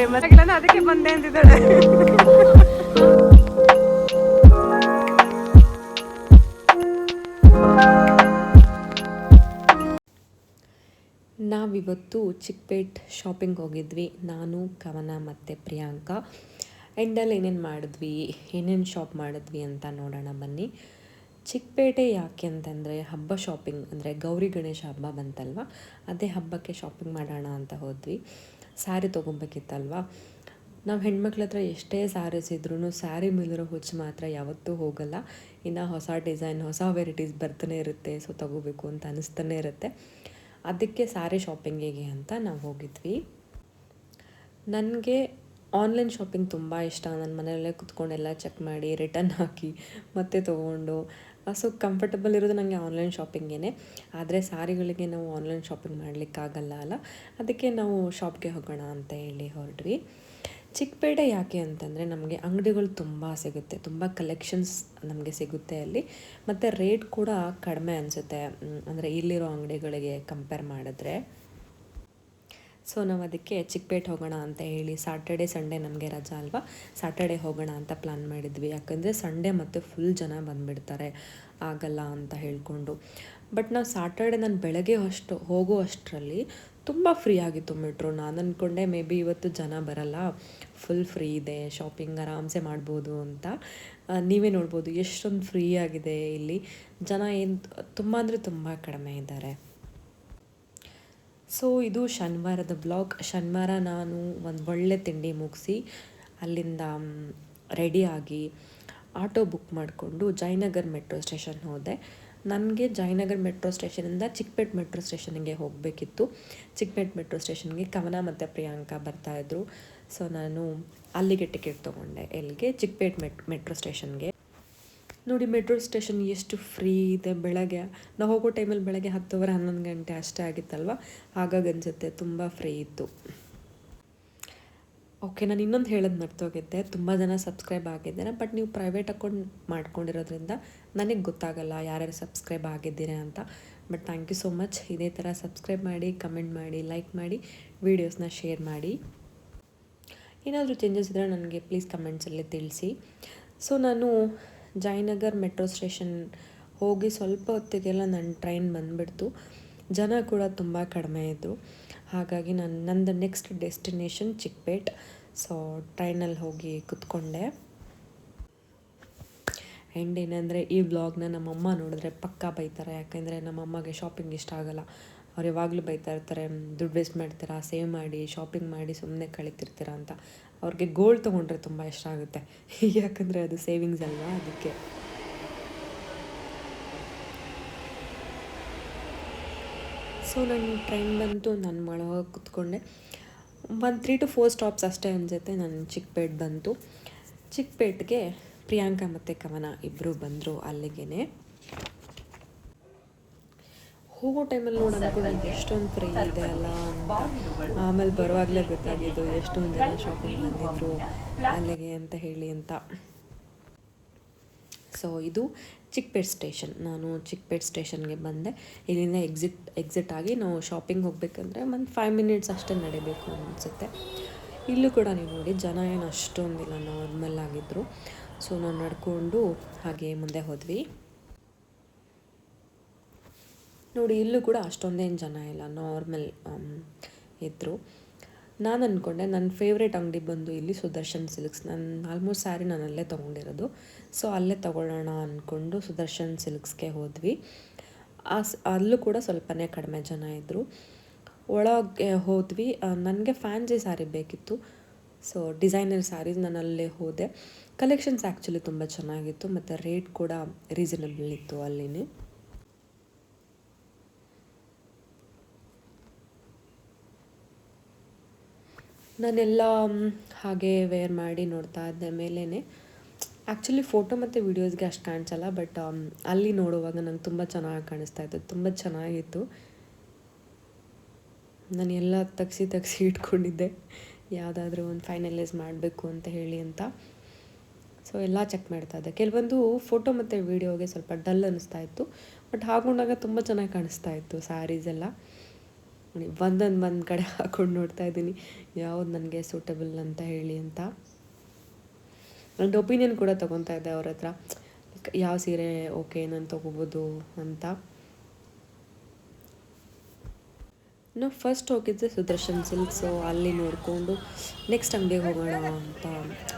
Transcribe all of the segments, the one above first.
ಅದಕ್ಕೆ ಬಂದೆ ಅಂತಿದ್ದಾಳೆ. ನಾವಿವತ್ತು ಚಿಕ್ಕಪೇಟ್ ಶಾಪಿಂಗ್ ಹೋಗಿದ್ವಿ, ನಾನು ಕವನ ಮತ್ತು ಪ್ರಿಯಾಂಕಾ. ಎಂಡಲ್ಲಿ ಏನೇನು ಮಾಡಿದ್ವಿ, ಏನೇನು ಶಾಪ್ ಮಾಡಿದ್ವಿ ಅಂತ ನೋಡೋಣ ಬನ್ನಿ. ಚಿಕ್ಕಪೇಟೆ ಯಾಕೆ ಅಂತಂದರೆ ಹಬ್ಬ ಶಾಪಿಂಗ್, ಅಂದರೆ ಗೌರಿ ಗಣೇಶ ಹಬ್ಬ ಬಂತಲ್ವ, ಅದೇ ಹಬ್ಬಕ್ಕೆ ಶಾಪಿಂಗ್ ಮಾಡೋಣ ಅಂತ ಹೋದ್ವಿ. ಸ್ಯಾರಿ ತೊಗೊಬೇಕಿತ್ತಲ್ವ. ನಾವು ಹೆಣ್ಮಕ್ಳ ಹತ್ರ ಎಷ್ಟೇ ಸ್ಯಾರೀಸ್ ಇದ್ರೂ ಸ್ಯಾರಿ ಮೇಲಿರೋ ಹುಚ್ಚು ಮಾತ್ರ ಯಾವತ್ತೂ ಹೋಗಲ್ಲ. ಇನ್ನು ಹೊಸ ಡಿಸೈನ್, ಹೊಸ ವೆರೈಟೀಸ್ ಬರ್ತಾನೆ ಇರುತ್ತೆ. ಸೊ ತೊಗೋಬೇಕು ಅಂತ ಅನ್ನಿಸ್ತಾನೆ ಇರುತ್ತೆ. ಅದಕ್ಕೆ ಸ್ಯಾರಿ ಶಾಪಿಂಗಿಗೆ ಅಂತ ನಾವು ಹೋಗಿದ್ವಿ. ನನಗೆ ಆನ್ಲೈನ್ ಶಾಪಿಂಗ್ ತುಂಬ ಇಷ್ಟ. ನನ್ನ ಮನೆಯಲ್ಲೇ ಕುತ್ಕೊಂಡೆಲ್ಲ ಚೆಕ್ ಮಾಡಿ ರಿಟರ್ನ್ ಹಾಕಿ ಮತ್ತೆ ತೊಗೊಂಡು, ಸೊ ಕಂಫರ್ಟಬಲ್ ಇರೋದು ನನಗೆ ಆನ್ಲೈನ್ ಶಾಪಿಂಗೇ. ಆದರೆ ಸ್ಯಾರಿಗಳಿಗೆ ನಾವು ಆನ್ಲೈನ್ ಶಾಪಿಂಗ್ ಮಾಡಲಿಕ್ಕಾಗಲ್ಲ ಅಲ್ಲ, ಅದಕ್ಕೆ ನಾವು ಶಾಪ್ಗೆ ಹೋಗೋಣ ಅಂತ ಹೇಳಿ ಹೊರಟ್ವಿ. ಚಿಕ್ಕಪೇಟೆ ಯಾಕೆ ಅಂತಂದರೆ ನಮಗೆ ಅಂಗಡಿಗಳು ತುಂಬ ಸಿಗುತ್ತೆ, ತುಂಬ ಕಲೆಕ್ಷನ್ಸ್ ನಮಗೆ ಸಿಗುತ್ತೆ ಅಲ್ಲಿ. ಮತ್ತು ರೇಟ್ ಕೂಡ ಕಡಿಮೆ ಅನಿಸುತ್ತೆ, ಅಂದರೆ ಇಲ್ಲಿರೋ ಅಂಗಡಿಗಳಿಗೆ ಕಂಪೇರ್ ಮಾಡಿದ್ರೆ. ಸೊ ನಾವು ಅದಕ್ಕೆ ಚಿಕ್ಕಪೇಟೆ ಹೋಗೋಣ ಅಂತ ಹೇಳಿ, ಸಾಟರ್ಡೆ ಸಂಡೇ ನಮಗೆ ರಜಾ ಅಲ್ವಾ, ಸಾಟರ್ಡೆ ಹೋಗೋಣ ಅಂತ ಪ್ಲ್ಯಾನ್ ಮಾಡಿದ್ವಿ. ಯಾಕಂದರೆ ಸಂಡೇ ಮತ್ತು ಫುಲ್ ಜನ ಬಂದುಬಿಡ್ತಾರೆ, ಆಗಲ್ಲ ಅಂತ ಹೇಳಿಕೊಂಡು. ಬಟ್ ನಾವು ಸಾಟರ್ಡೆ ನಾನು ಬೆಳಗ್ಗೆ ಹೋಗೋ ಅಷ್ಟರಲ್ಲಿ ತುಂಬ ಫ್ರೀ ಆಗಿತ್ತು ಮೆಟ್ರೋ. ನಾನು ಅಂದ್ಕೊಂಡೆ ಮೇ ಬಿ ಇವತ್ತು ಜನ ಬರಲ್ಲ, ಫುಲ್ ಫ್ರೀ ಇದೆ, ಶಾಪಿಂಗ್ ಆರಾಮ್ಸೆ ಮಾಡ್ಬೋದು ಅಂತ. ನೀವೇ ನೋಡ್ಬೋದು ಎಷ್ಟೊಂದು ಫ್ರೀ ಆಗಿದೆ ಇಲ್ಲಿ. ಜನ ಏನು ತುಂಬ ಅಂದರೆ ತುಂಬ ಕಡಿಮೆ ಇದ್ದಾರೆ. ಸೊ ಇದು ಶನಿವಾರದ ಬ್ಲಾಗ್. ಶನಿವಾರ ನಾನು ಒಂದು ಒಳ್ಳೆ ತಿಂಡಿ ಮುಗಿಸಿ ಅಲ್ಲಿಂದ ರೆಡಿಯಾಗಿ ಆಟೋ ಬುಕ್ ಮಾಡಿಕೊಂಡು ಜಯನಗರ್ ಮೆಟ್ರೋ ಸ್ಟೇಷನ್ ಹೋದೆ. ನನಗೆ ಜಯನಗರ್ ಮೆಟ್ರೋ ಸ್ಟೇಷನಿಂದ ಚಿಕ್ಕಪೇಟ್ ಮೆಟ್ರೋ ಸ್ಟೇಷನ್ಗೆ ಹೋಗಬೇಕಿತ್ತು. ಚಿಕ್ಕಪೇಟ್ ಮೆಟ್ರೋ ಸ್ಟೇಷನ್ಗೆ ಕವನ ಮತ್ತು ಪ್ರಿಯಾಂಕಾ ಬರ್ತಾಯಿದ್ರು. ಸೊ ನಾನು ಅಲ್ಲಿಗೆ ಟಿಕೆಟ್ ತೊಗೊಂಡೆ, ಎಲ್ಲಿಗೆ, ಚಿಕ್ಕಪೇಟ್ ಮೆಟ್ರೋ ಸ್ಟೇಷನ್ಗೆ. ನೋಡಿ ಮೆಟ್ರೋ ಸ್ಟೇಷನ್ ಎಷ್ಟು ಫ್ರೀ ಇದೆ. ಬೆಳಗ್ಗೆ ನಾವು ಹೋಗೋ ಟೈಮಲ್ಲಿ ಬೆಳಗ್ಗೆ 10:00 11 ಗಂಟೆ ಅಷ್ಟೇ ಆಗಿತ್ತಲ್ವ, ಹಾಗಾಗಿ ಅನಿಸುತ್ತೆ ತುಂಬ ಫ್ರೀ ಇತ್ತು. ಓಕೆ, ನಾನು ಇನ್ನೊಂದು ಹೇಳೋದು ಮರ್ತೋಗಿದ್ದೆ. ತುಂಬ ಜನ ಸಬ್ಸ್ಕ್ರೈಬ್ ಆಗಿದ್ದಾರೆ, ಬಟ್ ನೀವು ಪ್ರೈವೇಟ್ ಅಕೌಂಟ್ ಮಾಡ್ಕೊಂಡಿರೋದ್ರಿಂದ ನನಗೆ ಗೊತ್ತಾಗಲ್ಲ ಯಾರ್ಯಾರು ಸಬ್ಸ್ಕ್ರೈಬ್ ಆಗಿದ್ದೀರಾ ಅಂತ. But thank you so much. ಇದೇ ಥರ ಸಬ್ಸ್ಕ್ರೈಬ್ ಮಾಡಿ, ಕಮೆಂಟ್ ಮಾಡಿ, ಲೈಕ್ ಮಾಡಿ, ವೀಡಿಯೋಸ್ನ ಶೇರ್ ಮಾಡಿ. ಏನಾದರೂ ಚೇಂಜಸ್ ಇದ್ದರೆ ನನಗೆ ಪ್ಲೀಸ್ ಕಮೆಂಟ್ಸಲ್ಲಿ ತಿಳಿಸಿ. ಸೊ ನಾನು ಜಯನಗರ್ ಮೆಟ್ರೋ ಸ್ಟೇಷನ್ ಹೋಗಿ ಸ್ವಲ್ಪ ಹೊತ್ತಿಗೆಲ್ಲ ನನ್ನ ಟ್ರೈನ್ ಬಂದುಬಿಡ್ತು. ಜನ ಕೂಡ ತುಂಬ ಕಡಿಮೆ ಇದ್ದರು. ಹಾಗಾಗಿ ನಂದು ನೆಕ್ಸ್ಟ್ ಡೆಸ್ಟಿನೇಷನ್ ಚಿಕ್ಕಪೇಟ್. ಸೊ ಟ್ರೈನಲ್ಲಿ ಹೋಗಿ ಕೂತ್ಕೊಂಡೆ. ಆ್ಯಂಡ್ ಏನಂದರೆ ಈ ವ್ಲಾಗ್ನ ನಮ್ಮಮ್ಮ ನೋಡಿದ್ರೆ ಪಕ್ಕಾ ಬೈತಾರೆ. ಯಾಕೆಂದರೆ ನಮ್ಮಮ್ಮಗೆ ಶಾಪಿಂಗ್ ಇಷ್ಟ ಆಗೋಲ್ಲ. ಅವ್ರು ಯಾವಾಗಲೂ ಬೈತಾ ಇರ್ತಾರೆ, ದುಡ್ಡು ವೇಸ್ಟ್ ಮಾಡ್ತೀರಾ, ಸೇವ್ ಮಾಡಿ, ಶಾಪಿಂಗ್ ಮಾಡಿ ಸುಮ್ಮನೆ ಕಳಿತಿರ್ತೀರ ಅಂತ. ಅವ್ರಿಗೆ ಗೋಲ್ಡ್ ತೊಗೊಂಡ್ರೆ ತುಂಬ ಇಷ್ಟ ಆಗುತ್ತೆ, ಯಾಕಂದರೆ ಅದು ಸೇವಿಂಗ್ಸ್ ಅಲ್ವಾ, ಅದಕ್ಕೆ. ಸೊ ನನ್ನ ಟ್ರೈನ್ ಬಂತು, ನಾನು ಒಳಗೆ ಕೂತ್ಕೊಂಡೆ. ಒಂದು 3 to 4 ಸ್ಟಾಪ್ಸ್ ಅಷ್ಟೇ ಅನಿಸುತ್ತೆ ನಾನು ಚಿಕ್ಕಪೇಟ್ ಬಂತು. ಚಿಕ್ಕಪೇಟ್ಗೆ ಪ್ರಿಯಾಂಕಾ ಮತ್ತು ಕವನ ಇಬ್ಬರು ಬಂದರು ಅಲ್ಲಿಗೆ. ಹೋಗೋ ಟೈಮಲ್ಲಿ ನೋಡೋಣ ಎಷ್ಟೊಂದು ಫ್ರೀ ಇದೆ ಅಲ್ಲ ಅಂತ. ಆಮೇಲೆ ಬರುವಾಗಲೇ ಗೊತ್ತಾಗಿದ್ದು ಎಷ್ಟೊಂದು ಜನ ಶಾಪಿಂಗ್ ಬಂದಿದ್ರು ಅಲ್ಲಿಗೆ ಅಂತ ಹೇಳಿ ಅಂತ. ಸೊ ಇದು ಚಿಕ್ಕಪೇಟ್ ಸ್ಟೇಷನ್. ನಾನು ಚಿಕ್ಕಪೇಟ್ ಸ್ಟೇಷನ್ಗೆ ಬಂದೆ. ಇಲ್ಲಿಂದ ಎಕ್ಸಿಟ್ ಆಗಿ ನಾವು ಶಾಪಿಂಗ್ ಹೋಗ್ಬೇಕಂದ್ರೆ ಒಂದು 5 minutes ಅಷ್ಟೇ ನಡಿಬೇಕು ಅನಿಸುತ್ತೆ. ಇಲ್ಲೂ ಕೂಡ ನೀವು ನೋಡಿ ಜನ ಏನು ಅಷ್ಟೊಂದಿಲ್ಲ, ನಾರ್ಮಲ್ ಆಗಿದ್ದರು. ಸೊ ನಾವು ನಡ್ಕೊಂಡು ಹಾಗೆ ಮುಂದೆ ಹೋದ್ವಿ. ನೋಡಿ ಇಲ್ಲೂ ಕೂಡ ಅಷ್ಟೊಂದೇನು ಜನ ಇಲ್ಲ, ನಾರ್ಮಲ್ ಇದ್ದರು. ನಾನು ಅಂದ್ಕೊಂಡೆ ನನ್ನ ಫೇವ್ರೇಟ್ ಅಂಗಡಿ ಬಂದು ಇಲ್ಲಿ ಸುದರ್ಶನ್ ಸಿಲ್ಕ್ಸ್. ನಾನು ಆಲ್ಮೋಸ್ಟ್ ಸ್ಯಾರಿ ನಾನು ಅಲ್ಲೇ ತೊಗೊಂಡಿರೋದು. ಸೊ ಅಲ್ಲೇ ತೊಗೊಳ್ಳೋಣ ಅಂದ್ಕೊಂಡು ಸುದರ್ಶನ್ ಸಿಲ್ಕ್ಸ್ಗೆ ಹೋದ್ವಿ. ಅಲ್ಲೂ ಕೂಡ ಸ್ವಲ್ಪನೇ ಕಡಿಮೆ ಜನ ಇದ್ದರು. ಒಳಗೆ ಹೋದ್ವಿ. ನನಗೆ ಫ್ಯಾನ್ಸಿ ಸ್ಯಾರಿ ಬೇಕಿತ್ತು. ಸೊ ಡಿಸೈನರ್ ಸ್ಯಾರೀಸ್ ನಾನು ಅಲ್ಲೇ ಹೋದೆ. ಕಲೆಕ್ಷನ್ಸ್ ಆ್ಯಕ್ಚುಲಿ ತುಂಬ ಚೆನ್ನಾಗಿತ್ತು ಮತ್ತು ರೇಟ್ ಕೂಡ ರೀಸನಬಲ್ ಇತ್ತು ಅಲ್ಲಿನೇ. ನಾನೆಲ್ಲ ಹಾಗೆ ವೇರ್ ಮಾಡಿ ನೋಡ್ತಾ ಇದ್ದೆ ಮೇಲೇ. ಆ್ಯಕ್ಚುಲಿ ಫೋಟೋ ಮತ್ತು ವೀಡಿಯೋಸ್ಗೆ ಅಷ್ಟು ಕಾಣಿಸಲ್ಲ, ಬಟ್ ಅಲ್ಲಿ ನೋಡುವಾಗ ನಂಗೆ ತುಂಬ ಚೆನ್ನಾಗಿ ಕಾಣಿಸ್ತಾ ಇತ್ತು, ತುಂಬ ಚೆನ್ನಾಗಿತ್ತು. ನಾನು ಎಲ್ಲ ತೆಗ್ಸಿ ಇಟ್ಕೊಂಡಿದ್ದೆ, ಯಾವುದಾದ್ರೂ ಒಂದು ಫೈನಲೈಸ್ ಮಾಡಬೇಕು ಅಂತ ಹೇಳಿ ಅಂತ. ಸೊ ಎಲ್ಲ ಚೆಕ್ ಮಾಡ್ತಾ ಇದ್ದೆ. ಕೆಲವೊಂದು ಫೋಟೋ ಮತ್ತು ವೀಡಿಯೋಗೆ ಸ್ವಲ್ಪ ಡಲ್ ಅನ್ನಿಸ್ತಾ ಇತ್ತು, ಬಟ್ ಹಾಕೊಂಡಾಗ ತುಂಬ ಚೆನ್ನಾಗಿ ಕಾಣಿಸ್ತಾ ಇತ್ತು ಸ್ಯಾರೀಸ್ ಎಲ್ಲ. ಒಂದು ಕಡೆ ಹಾಕ್ಕೊಂಡು ನೋಡ್ತಾ ಇದ್ದೀನಿ ಯಾವುದು ನನಗೆ ಸೂಟಬಲ್ ಅಂತ ಹೇಳಿ ಅಂತ. ನನ್ನ ಒಪಿನಿಯನ್ ಕೂಡ ತೊಗೊತಾ ಇದ್ದೆ ಅವ್ರ ಹತ್ರ, ಯಾವ ಸೀರೆ ಓಕೆ ನಾನು ತೊಗೋಬೋದು ಅಂತ. ನಾವು ಫಸ್ಟ್ ಹೋಗಿದ್ದೆ ಸುದರ್ಶನ್ ಸಿಲ್ಕ್ಸು, ಅಲ್ಲಿ ನೋಡಿಕೊಂಡು ನೆಕ್ಸ್ಟ್ ಅಂಗಡಿಗೆ ಹೋಗೋಣ ಅಂತ,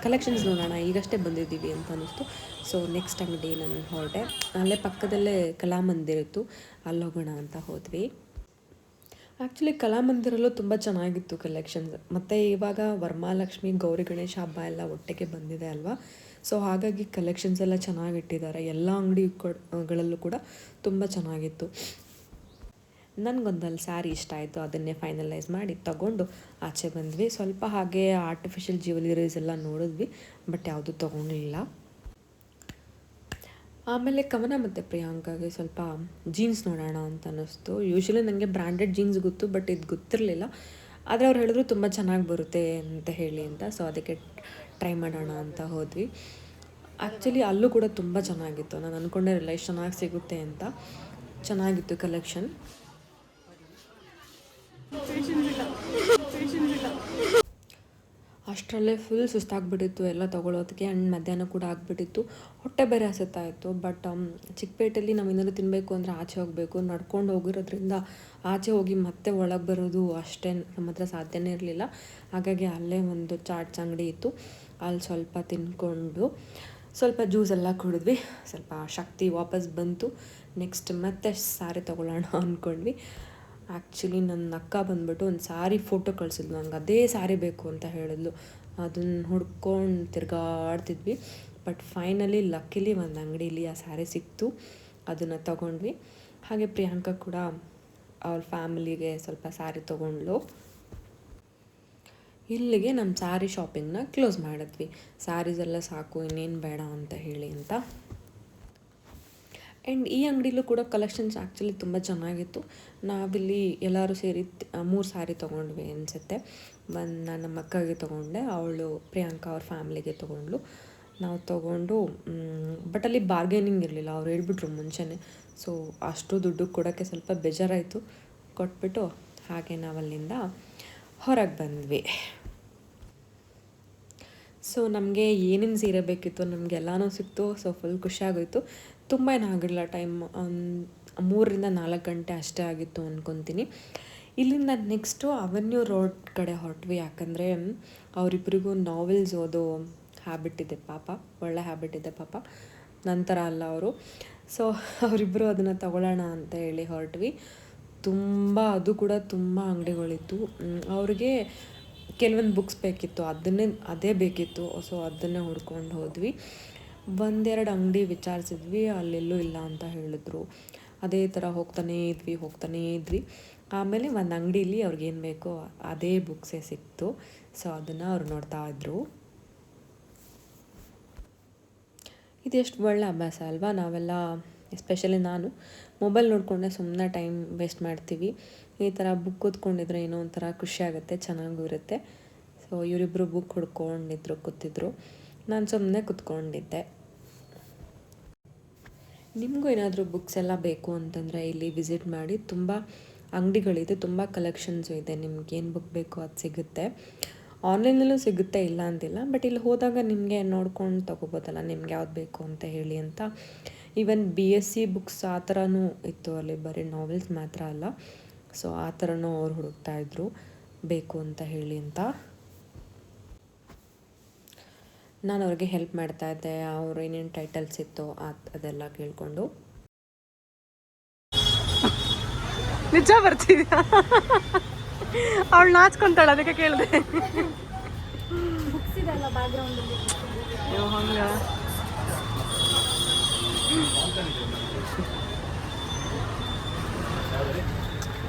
ಕಲೆಕ್ಷನ್ಸ್ ನೋಡೋಣ ಈಗಷ್ಟೇ ಬಂದಿದ್ದೀವಿ ಅಂತ ಅನ್ನಿಸ್ತು. ಸೊ ನೆಕ್ಸ್ಟ್ ಅಂಗಡಿ ನಾನು ಹೊರಟೆ, ಅಲ್ಲೇ ಪಕ್ಕದಲ್ಲೇ ಕಲಾಮಂದಿರ ಇತ್ತು, ಅಲ್ಲಿ ಹೋಗೋಣ ಅಂತ ಹೋದ್ವಿ. ಆ್ಯಕ್ಚುಲಿ ಕಲಾಮಂದಿರಲ್ಲೂ ತುಂಬ ಚೆನ್ನಾಗಿತ್ತು ಕಲೆಕ್ಷನ್ಸ್. ಮತ್ತು ಇವಾಗ ವರಮಹಾಲಕ್ಷ್ಮಿ ಗೌರಿ ಗಣೇಶ ಹಬ್ಬ ಎಲ್ಲ ಒಟ್ಟಿಗೆ ಬಂದಿದೆ ಅಲ್ವಾ, ಸೊ ಹಾಗಾಗಿ ಕಲೆಕ್ಷನ್ಸ್ ಎಲ್ಲ ಚೆನ್ನಾಗಿಟ್ಟಿದ್ದಾರೆ. ಎಲ್ಲ ಅಂಗಡಿಗಳಲ್ಲೂ ಕೂಡ ತುಂಬ ಚೆನ್ನಾಗಿತ್ತು. ನನಗೊಂದಲ್ಲಿ ಸ್ಯಾರಿ ಇಷ್ಟ ಆಯಿತು, ಅದನ್ನೇ ಫೈನಲೈಸ್ ಮಾಡಿ ತಗೊಂಡು ಆಚೆ ಬಂದ್ವಿ. ಸ್ವಲ್ಪ ಹಾಗೆ ಆರ್ಟಿಫಿಷಿಯಲ್ ಜ್ಯುವೆಲರೀಸ್ ಎಲ್ಲ ನೋಡಿದ್ವಿ, ಬಟ್ ಯಾವುದೂ ತೊಗೊಂಡಿಲ್ಲ. ಆಮೇಲೆ ಕವನ ಮತ್ತು ಪ್ರಿಯಾಂಕಾಗೆ ಸ್ವಲ್ಪ ಜೀನ್ಸ್ ನೋಡೋಣ ಅಂತ ಅನ್ನಿಸ್ತು. ಯೂಶ್ವಲಿ ನನಗೆ ಬ್ರ್ಯಾಂಡೆಡ್ ಜೀನ್ಸ್ ಗೊತ್ತು, ಬಟ್ ಇದು ಗೊತ್ತಿರಲಿಲ್ಲ. ಆದರೆ ಅವ್ರು ಹೇಳಿದ್ರು ತುಂಬ ಚೆನ್ನಾಗಿ ಬರುತ್ತೆ ಅಂತ ಹೇಳಿ ಅಂತ, ಸೊ ಅದಕ್ಕೆ ಟ್ರೈ ಮಾಡೋಣ ಅಂತ ಹೋದ್ವಿ. ಆ್ಯಕ್ಚುಲಿ ಅಲ್ಲೂ ಕೂಡ ತುಂಬ ಚೆನ್ನಾಗಿತ್ತು. ನಾನು ಅಂದ್ಕೊಂಡಿರಲಿಲ್ಲ ಎಷ್ಟು ಚೆನ್ನಾಗಿ ಸಿಗುತ್ತೆ ಅಂತ. ಚೆನ್ನಾಗಿತ್ತು ಕಲೆಕ್ಷನ್. ಅಷ್ಟರಲ್ಲೇ ಫುಲ್ ಸುಸ್ತಾಗ್ಬಿಟ್ಟಿತ್ತು ಎಲ್ಲ ತೊಗೊಳೋದಕ್ಕೆ, ಆ್ಯಂಡ್ ಮಧ್ಯಾಹ್ನ ಕೂಡ ಆಗಿಬಿಟ್ಟಿತ್ತು. ಹೊಟ್ಟೆ ಬೇರೆ ಹಸಿತಾ ಇತ್ತು. ಬಟ್ ಚಿಕ್ಕಪೇಟೆಯಲ್ಲಿ ನಾವು ಏನಾದರೂ ತಿನ್ನಬೇಕು ಅಂದರೆ ಆಚೆ ಹೋಗಬೇಕು, ನಡ್ಕೊಂಡು ಹೋಗಿರೋದ್ರಿಂದ ಆಚೆ ಹೋಗಿ ಮತ್ತೆ ಒಳಗೆ ಬರೋದು ಅಷ್ಟೇ ನಮ್ಮ ಹತ್ರ ಸಾಧ್ಯನೇ ಇರಲಿಲ್ಲ. ಹಾಗಾಗಿ ಅಲ್ಲೇ ಒಂದು ಚಾಟ್ಸ್ ಅಂಗಡಿ ಇತ್ತು, ಅಲ್ಲಿ ಸ್ವಲ್ಪ ತಿನ್ಕೊಂಡು ಸ್ವಲ್ಪ ಜ್ಯೂಸ್ ಎಲ್ಲ ಕುಡಿದ್ವಿ. ಸ್ವಲ್ಪ ಶಕ್ತಿ ವಾಪಸ್ ಬಂತು. ನೆಕ್ಸ್ಟ್ ಮತ್ತೆ ಸ್ಯಾರಿ ತೊಗೊಳ್ಳೋಣ ಅಂದ್ಕೊಂಡ್ವಿ. ಆ್ಯಕ್ಚುಲಿ ನನ್ನ ಅಕ್ಕ ಬಂದುಬಿಟ್ಟು ಒಂದು ಸ್ಯಾರಿ ಫೋಟೋ ಕಳಿಸಿದ್ಲು, ನಂಗೆ ಅದೇ ಸ್ಯಾರಿ ಬೇಕು ಅಂತ ಹೇಳಿದ್ಲು. ಅದನ್ನು ಹುಡ್ಕೊಂಡು ತಿರ್ಗಾಡ್ತಿದ್ವಿ. ಬಟ್ ಫೈನಲಿ ಲಕ್ಕಿಲಿ ಒಂದು ಅಂಗಡೀಲಿ ಆ ಸ್ಯಾರಿ ಸಿಕ್ತು, ಅದನ್ನು ತೊಗೊಂಡ್ವಿ. ಹಾಗೆ ಪ್ರಿಯಾಂಕಾ ಕೂಡ ಅವ್ರ ಫ್ಯಾಮಿಲಿಗೆ ಸ್ವಲ್ಪ ಸ್ಯಾರಿ ತೊಗೊಂಡ್ಲು. ಇಲ್ಲಿಗೆ ನಮ್ಮ ಸ್ಯಾರಿ ಶಾಪಿಂಗ್ನ ಕ್ಲೋಸ್ ಮಾಡಿದ್ವಿ. ಸ್ಯಾರೀಸ್ ಎಲ್ಲ ಸಾಕು, ಇನ್ನೇನು ಬೇಡ ಅಂತ ಹೇಳಿ ಅಂತ. ಆ್ಯಂಡ್ ಈ ಅಂಗಡಿಲೂ ಕೂಡ ಕಲೆಕ್ಷನ್ಸ್ ಆ್ಯಕ್ಚುಲಿ ತುಂಬ ಚೆನ್ನಾಗಿತ್ತು. ನಾವಿಲ್ಲಿ ಎಲ್ಲರೂ ಸೇರಿ 3 ಸ್ಯಾರಿ ತೊಗೊಂಡ್ವಿ ಅನಿಸುತ್ತೆ. ನಾನು ನಮ್ಮ ಅಕ್ಕಗೆ ತೊಗೊಂಡೆ, ಅವಳು ಪ್ರಿಯಾಂಕಾ ಅವ್ರ ಫ್ಯಾಮ್ಲಿಗೆ ತೊಗೊಂಡ್ಳು. ನಾವು ತೊಗೊಂಡು ಬಟ್ ಅಲ್ಲಿ ಬಾರ್ಗೇನಿಂಗ್ ಇರಲಿಲ್ಲ, ಅವ್ರು ಹೇಳ್ಬಿಟ್ರು ಮುಂಚೆನೇ. ಸೊ ಅಷ್ಟು ದುಡ್ಡು ಕೊಡೋಕ್ಕೆ ಸ್ವಲ್ಪ ಬೇಜಾರಾಯಿತು. ಕೊಟ್ಬಿಟ್ಟು ಹಾಗೆ ನಾವಲ್ಲಿಂದ ಹೊರಗೆ ಬಂದ್ವಿ. ಸೊ ನಮಗೆ ಏನೇನು ಸೀರೆ ಬೇಕಿತ್ತು ನಮಗೆಲ್ಲನೂ ಸಿಕ್ತು. ಸೊ ಫುಲ್ ಖುಷಿಯಾಗೋಯಿತು. ತುಂಬ ಏನಾಗಿರಲಿಲ್ಲ, ಟೈಮ್ 3-4 ಗಂಟೆ ಅಷ್ಟೇ ಆಗಿತ್ತು ಅಂದ್ಕೊತೀನಿ. ಇಲ್ಲಿಂದ ನೆಕ್ಸ್ಟು ಅವೆನ್ಯೂ ರೋಡ್ ಕಡೆ ಹೊರಟ್ವಿ. ಯಾಕಂದರೆ ಅವರಿಬ್ಬರಿಗೂ ನಾವೆಲ್ಸ್ ಓದೋ ಹ್ಯಾಬಿಟ್ ಇದೆ ಪಾಪ, ಒಳ್ಳೆ ಹ್ಯಾಬಿಟ್ ಇದೆ ಪಾಪ, ನಂತರ ಅಲ್ಲ ಅವರು. ಸೊ ಅವರಿಬ್ಬರು ಅದನ್ನು ತಗೊಳ್ಳೋಣ ಅಂತ ಹೇಳಿ ಹೊರಟ್ವಿ. ಅದು ಕೂಡ ತುಂಬ ಅಂಗಡಿಗಳಿತ್ತು. ಅವ್ರಿಗೆ ಕೆಲವೊಂದು ಬುಕ್ಸ್ ಬೇಕಿತ್ತು, ಅದೇ ಬೇಕಿತ್ತು. ಸೊ ಅದನ್ನೇ ಹುಡ್ಕೊಂಡು ಹೋದ್ವಿ. 1-2 ಅಂಗಡಿ ವಿಚಾರಿಸಿದ್ವಿ, ಅಲ್ಲೆಲ್ಲೂ ಇಲ್ಲ ಅಂತ ಹೇಳಿದ್ರು. ಅದೇ ಥರ ಹೋಗ್ತಾನೇ ಇದ್ವಿ. ಆಮೇಲೆ ಒಂದು ಅಂಗಡೀಲಿ ಅವ್ರಿಗೇನು ಬೇಕೋ ಅದೇ ಬುಕ್ಸೇ ಸಿಕ್ತು. ಸೊ ಅದನ್ನು ಅವ್ರು ನೋಡ್ತಾ ಇದ್ರು. ಇದೆಷ್ಟು ಒಳ್ಳೆ ಅಭ್ಯಾಸ ಅಲ್ವಾ. ನಾವೆಲ್ಲ ಎಸ್ಪೆಷಲಿ ನಾನು ಮೊಬೈಲ್ ನೋಡಿಕೊಂಡೆ ಸುಮ್ಮನೆ ಟೈಮ್ ವೇಸ್ಟ್ ಮಾಡ್ತೀವಿ. ಈ ಥರ ಬುಕ್ ಓದ್ಕೊಂಡಿದ್ರೆ ಏನೋ ಒಂಥರ ಖುಷಿಯಾಗುತ್ತೆ, ಚೆನ್ನಾಗೂ ಇರುತ್ತೆ. ಸೊ ಇವರಿಬ್ಬರು ಬುಕ್ ಕೂತಿದ್ರು, ನಾನು ಸುಮ್ಮನೆ ಕೂತ್ಕೊಂಡಿದ್ದೆ. ನಿಮಗೂ ಏನಾದರೂ ಬುಕ್ಸ್ ಎಲ್ಲ ಬೇಕು ಅಂತಂದರೆ ಇಲ್ಲಿ ವಿಸಿಟ್ ಮಾಡಿ. ತುಂಬ ಅಂಗಡಿಗಳಿದೆ, ತುಂಬ ಕಲೆಕ್ಷನ್ಸು ಇದೆ. ನಿಮ್ಗೇನು ಬುಕ್ ಬೇಕೋ ಅದು ಸಿಗುತ್ತೆ. ಆನ್ಲೈನಲ್ಲೂ ಸಿಗುತ್ತೆ, ಇಲ್ಲ ಅಂತಿಲ್ಲ. ಬಟ್ ಇಲ್ಲಿ ಹೋದಾಗ ನಿಮಗೆ ನೋಡ್ಕೊಂಡು ತೊಗೋಬೋದಲ್ಲ ನಿಮ್ಗೆ ಯಾವ್ದು ಬೇಕು ಅಂತ ಹೇಳಿ ಅಂತ. ಈವನ್ BSc ಬುಕ್ಸ್ ಆ ಥರನೂ ಇತ್ತು ಅಲ್ಲಿ, ಬರೀ ನಾವೆಲ್ಸ್ ಮಾತ್ರ ಅಲ್ಲ. ಸೊ ಆ ಥರನೂ ಅವ್ರು ಹುಡುಕ್ತಾಯಿದ್ರು ಬೇಕು ಅಂತ ಹೇಳಿ ಅಂತ. ನಾನು ಅವ್ರಿಗೆ ಹೆಲ್ಪ್ ಮಾಡ್ತಾಯಿದ್ದೆ. ಅವರು ಏನೇನು ಟೈಟಲ್ಸ್ ಇತ್ತು ಅದೆಲ್ಲ ಕೇಳಿಕೊಂಡು. ನಿಜ ಬರ್ತಿದ್ಯಾ? ಅವಳು ನಾಚ್ಕೊಂತಾಳೆ, ಅದಕ್ಕೆ ಕೇಳಿದೆ.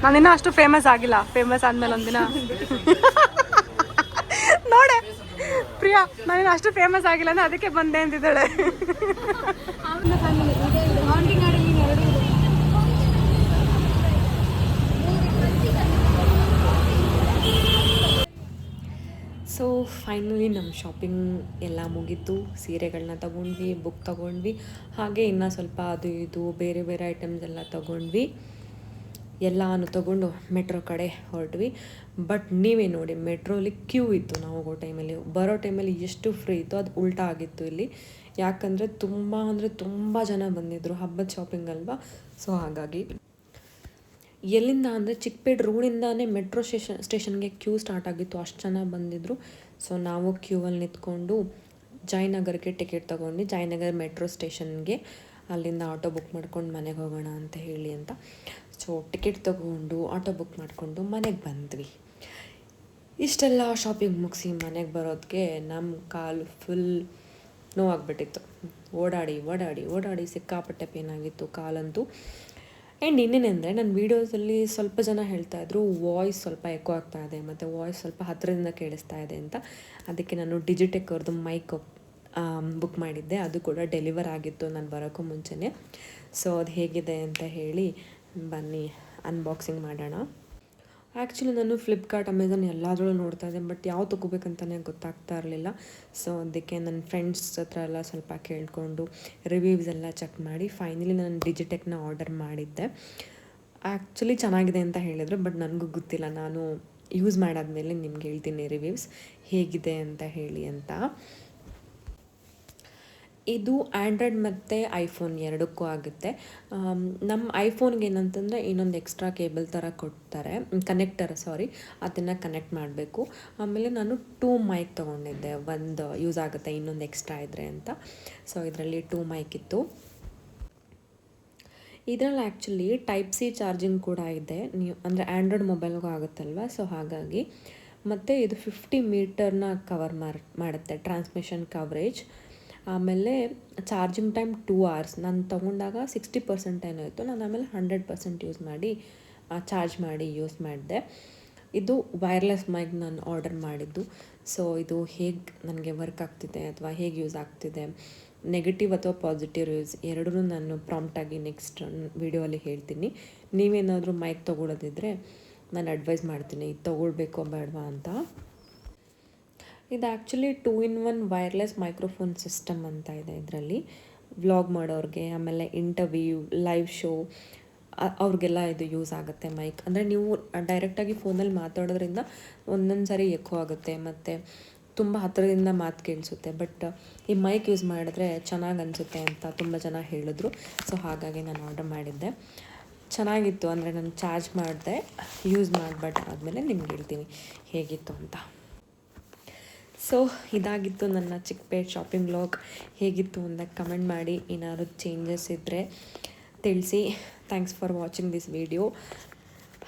ನಾನಿನ್ನ ಅಷ್ಟು ಫೇಮಸ್ ಆಗಿಲ್ಲ. ಫೇಮಸ್ ಆದ್ಮೇಲೆ ಒಂದಿನ ನೋಡೆ ಪ್ರಿಯಾ, ನಾನಿನ್ನ ಅಷ್ಟು ಫೇಮಸ್ ಆಗಿಲ್ಲ ಅಂದ್ರೆ ಅದಕ್ಕೆ ಬಂದೆ ಅಂತಿದ್ದಾಳೆ. ಸೊ ಫೈನಲಿ ನಮ್ಮ ಶಾಪಿಂಗ್ ಎಲ್ಲ ಮುಗೀತು. ಸೀರೆಗಳನ್ನ ತೊಗೊಂಡ್ವಿ, ಬುಕ್ ತೊಗೊಂಡ್ವಿ, ಹಾಗೆ ಇನ್ನೂ ಸ್ವಲ್ಪ ಅದು ಇದು ಬೇರೆ ಬೇರೆ ಐಟಮ್ಸ್ ಎಲ್ಲ ತೊಗೊಂಡ್ವಿ. ಎಲ್ಲನೂ ತೊಗೊಂಡು ಮೆಟ್ರೋ ಕಡೆ ಹೊರಟ್ವಿ. ಬಟ್ ನೀವೇ ನೋಡಿ, ಮೆಟ್ರೋಲಿ ಕ್ಯೂ ಇತ್ತು. ನಾವು ಹೋಗೋ ಟೈಮಲ್ಲಿ, ಬರೋ ಟೈಮಲ್ಲಿ ಎಷ್ಟು ಫ್ರೀ ಇತ್ತು ಅದು ಉಲ್ಟಾ ಆಗಿತ್ತು ಇಲ್ಲಿ. ಯಾಕಂದರೆ ತುಂಬ ಜನ ಬಂದಿದ್ದರು, ಹಬ್ಬದ ಶಾಪಿಂಗ್ ಅಲ್ವಾ. ಸೊ ಹಾಗಾಗಿ ಎಲ್ಲಿಂದ ಅಂದರೆ ಚಿಕ್ಕಪೇಟೆ ರೋಡಿಂದಾನೇ ಮೆಟ್ರೋ ಸ್ಟೇಷನ್ಗೆ ಕ್ಯೂ ಸ್ಟಾರ್ಟ್ ಆಗಿತ್ತು, ಅಷ್ಟು ಜನ ಬಂದಿದ್ದರು. ಸೊ ನಾವು ಕ್ಯೂವಲ್ಲಿ ನಿಂತ್ಕೊಂಡು ಜಯನಗರಕ್ಕೆ ಟಿಕೆಟ್ ತೊಗೊಂಡು ಜಯನಗರ ಮೆಟ್ರೋ ಸ್ಟೇಷನ್ಗೆ ಅಲ್ಲಿಂದ ಆಟೋ ಬುಕ್ ಮಾಡ್ಕೊಂಡು ಮನೆಗೆ ಹೋಗೋಣ ಅಂತ ಹೇಳಿ ಅಂತ. ಸೊ ಟಿಕೆಟ್ ತೊಗೊಂಡು ಆಟೋ ಬುಕ್ ಮಾಡಿಕೊಂಡು ಮನೆಗೆ ಬಂದ್ವಿ. ಇಷ್ಟೆಲ್ಲ ಶಾಪಿಂಗ್ ಮುಗಿಸಿ ಮನೆಗೆ ಬರೋದಕ್ಕೆ ನಮ್ಮ ಕಾಲು ಫುಲ್ ನೋವಾಗ್ಬಿಟ್ಟಿತ್ತು. ಓಡಾಡಿ ಸಿಕ್ಕಾಪಟ್ಟೆ ಪೇನಾಗಿತ್ತು ಕಾಲಂತೂ. ಆ್ಯಂಡ್ ಇನ್ನೇನೆಂದರೆ ನನ್ನ ವೀಡಿಯೋಸಲ್ಲಿ ಸ್ವಲ್ಪ ಜನ ಹೇಳ್ತಾಯಿದ್ರು ವಾಯ್ಸ್ ಸ್ವಲ್ಪ ಎಕೋ ಆಗ್ತಾ ಇದೆ ಮತ್ತು ವಾಯ್ಸ್ ಸ್ವಲ್ಪ ಹತ್ತಿರದಿಂದ ಕೇಳಿಸ್ತಾ ಇದೆ ಅಂತ. ಅದಕ್ಕೆ ನಾನು ಡಿಜಿಟೆಕ್ ಅವ್ರದ್ದು ಮೈಕ್ ಬುಕ್ ಮಾಡಿದ್ದೆ, ಅದು ಕೂಡ ಡೆಲಿವರ್ ಆಗಿತ್ತು ನಾನು ಬರೋಕ್ಕೂ ಮುಂಚೆನೇ. ಸೊ ಅದು ಹೇಗಿದೆ ಅಂತ ಹೇಳಿ ಬನ್ನಿ ಅನ್ಬಾಕ್ಸಿಂಗ್ ಮಾಡೋಣ. ಆ್ಯಕ್ಚುಲಿ ನಾನು ಫ್ಲಿಪ್ಕಾರ್ಟ್, ಅಮೆಝಾನ್ ಎಲ್ಲಾದ್ರಲ್ಲೂ ನೋಡ್ತಾ ಇದ್ದೆ, ಬಟ್ ಯಾವ ತೊಗೋಬೇಕಂತಲೇ ಗೊತ್ತಾಗ್ತಾ ಇರಲಿಲ್ಲ. ಸೊ ಅದಕ್ಕೆ ನನ್ನ ಫ್ರೆಂಡ್ಸ್ ಹತ್ರ ಎಲ್ಲ ಸ್ವಲ್ಪ ಕೇಳಿಕೊಂಡು ರಿವ್ಯೂಸ್ ಎಲ್ಲ ಚೆಕ್ ಮಾಡಿ ಫೈನಲಿ ನಾನು ಡಿಜಿಟೆಕ್ನ ಆರ್ಡರ್ ಮಾಡಿದ್ದೆ. ಆ್ಯಕ್ಚುಲಿ ಚೆನ್ನಾಗಿದೆ ಅಂತ ಹೇಳಿದರು, ಬಟ್ ನನಗೂ ಗೊತ್ತಿಲ್ಲ. ನಾನು ಯೂಸ್ ಮಾಡಾದ್ಮೇಲೆ ನಿಮ್ಗೆ ಹೇಳ್ತೀನಿ ರಿವ್ಯೂಸ್ ಹೇಗಿದೆ ಅಂತ ಹೇಳಿ ಅಂತ. ಇದು ಆ್ಯಂಡ್ರಾಯ್ಡ್ ಮತ್ತು ಐಫೋನ್ ಎರಡಕ್ಕೂ ಆಗುತ್ತೆ. ನಮ್ಮ ಐಫೋನ್ಗೆ ಏನಂತಂದರೆ ಇನ್ನೊಂದು ಎಕ್ಸ್ಟ್ರಾ ಕೇಬಲ್ ಥರ ಕೊಡ್ತಾರೆ, ಅದನ್ನು ಕನೆಕ್ಟ್ ಮಾಡಬೇಕು. ಆಮೇಲೆ ನಾನು 2 ಮೈಕ್ ತೊಗೊಂಡಿದ್ದೆ, ಒಂದು ಯೂಸ್ ಆಗುತ್ತೆ ಇನ್ನೊಂದು ಎಕ್ಸ್ಟ್ರಾ ಇದ್ದರೆ ಅಂತ. ಸೊ ಇದರಲ್ಲಿ 2 ಮೈಕ್ ಇತ್ತು. ಇದರಲ್ಲಿ ಆ್ಯಕ್ಚುಲಿ ಟೈಪ್ ಸಿ ಚಾರ್ಜಿಂಗ್ ಕೂಡ ಇದೆ, ನೀವು ಅಂದರೆ ಆ್ಯಂಡ್ರಾಯ್ಡ್ ಮೊಬೈಲ್ಗೂ ಆಗುತ್ತಲ್ವ. ಸೊ ಹಾಗಾಗಿ ಮತ್ತು ಇದು 50 ಮೀಟರ್ನ ಕವರ್ ಮಾಡುತ್ತೆ, ಟ್ರಾನ್ಸ್ಮಿಷನ್ ಕವರೇಜ್. ಆಮೇಲೆ ಚಾರ್ಜಿಂಗ್ ಟೈಮ್ 2 hours. ನಾನು ತೊಗೊಂಡಾಗ 60% ಏನೋ ಇತ್ತು, ನಾನು ಆಮೇಲೆ 100% ಚಾರ್ಜ್ ಮಾಡಿ ಯೂಸ್ ಮಾಡಿದೆ. ಇದು ವೈರ್ಲೆಸ್ ಮೈಕ್ ನಾನು ಆರ್ಡರ್ ಮಾಡಿದ್ದು. ಸೊ ಇದು ಹೇಗೆ ನನಗೆ ವರ್ಕ್ ಆಗ್ತಿದೆ ಅಥವಾ ಹೇಗೆ ಯೂಸ್ ಆಗ್ತಿದೆ, ನೆಗೆಟಿವ್ ಅಥವಾ ಪಾಸಿಟಿವ್ ರಿವ್ಯೂಸ್ ಎರಡೂ ನಾನು ಪ್ರಾಂಪ್ಟಾಗಿ ನೆಕ್ಸ್ಟ್ ವೀಡಿಯೋಲ್ಲಿ ಹೇಳ್ತೀನಿ. ನೀವೇನಾದರೂ ಮೈಕ್ ತೊಗೊಳೋದಿದ್ರೆ ನಾನು ಅಡ್ವೈಸ್ ಮಾಡ್ತೀನಿ ಇದು ತೊಗೊಳ್ಬೇಕೋ ಬೇಡವಾ ಅಂತ. ಇದು actually 2-in-1 wireless microphone system ಅಂತ ಇದೆ ಇದರಲ್ಲಿ. ವ್ಲಾಗ್ ಮಾಡೋರಿಗೆ, ಆಮೇಲೆ ಇಂಟರ್ವ್ಯೂ, ಲೈವ್ ಶೋ ಅವ್ರಿಗೆಲ್ಲ ಇದು ಯೂಸ್ ಆಗುತ್ತೆ ಮೈಕ್. ಅಂದರೆ ನೀವು ಡೈರೆಕ್ಟಾಗಿ ಫೋನಲ್ಲಿ ಮಾತಾಡೋದ್ರಿಂದ ಒಂದೊಂದು ಸಾರಿ ಎಕೋ ಆಗುತ್ತೆ ಮತ್ತು ತುಂಬ ಹತ್ತಿರದಿಂದ ಮಾತು ಕೇಳಿಸುತ್ತೆ. ಬಟ್ ಈ ಮೈಕ್ ಯೂಸ್ ಮಾಡಿದ್ರೆ ಚೆನ್ನಾಗಿ ಅನಿಸುತ್ತೆ ಅಂತ ತುಂಬ ಜನ ಹೇಳಿದ್ರು. ಸೊ ಹಾಗಾಗಿ ನಾನು ಆರ್ಡರ್ ಮಾಡಿದ್ದೆ. ಚೆನ್ನಾಗಿತ್ತು, ಅಂದರೆ ನಾನು ಚಾರ್ಜ್ ಮಾಡಿದೆ, ಯೂಸ್ ಮಾಡಿಬಿಟ್ಟು ಆದಮೇಲೆ ನಿಮ್ಗೆ ಹೇಳ್ತೀನಿ ಹೇಗಿತ್ತು ಅಂತ. ಸೊ ಇದಾಗಿತ್ತು ನನ್ನ ಚಿಕ್ಕಪೇಟೆ ಶಾಪಿಂಗ್ ವ್ಲಾಗ್. ಹೇಗಿತ್ತು ಅಂತ ಕಮೆಂಟ್ ಮಾಡಿ, ಏನಾದ್ರು ಚೇಂಜಸ್ ಇದ್ದರೆ ತಿಳಿಸಿ. Thanks for watching this video.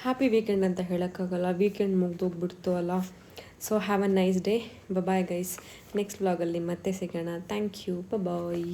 Happy weekend ಅಂತ ಹೇಳೋಕ್ಕಾಗಲ್ಲ, ವೀಕೆಂಡ್ ಮುಗ್ದೋಗ್ಬಿಡ್ತು ಅಲ್ಲ. So have a nice day. Bye guys, next ವ್ಲಾಗಲ್ಲಿ ಮತ್ತೆ ಸಿಗೋಣ. Thank you, bye.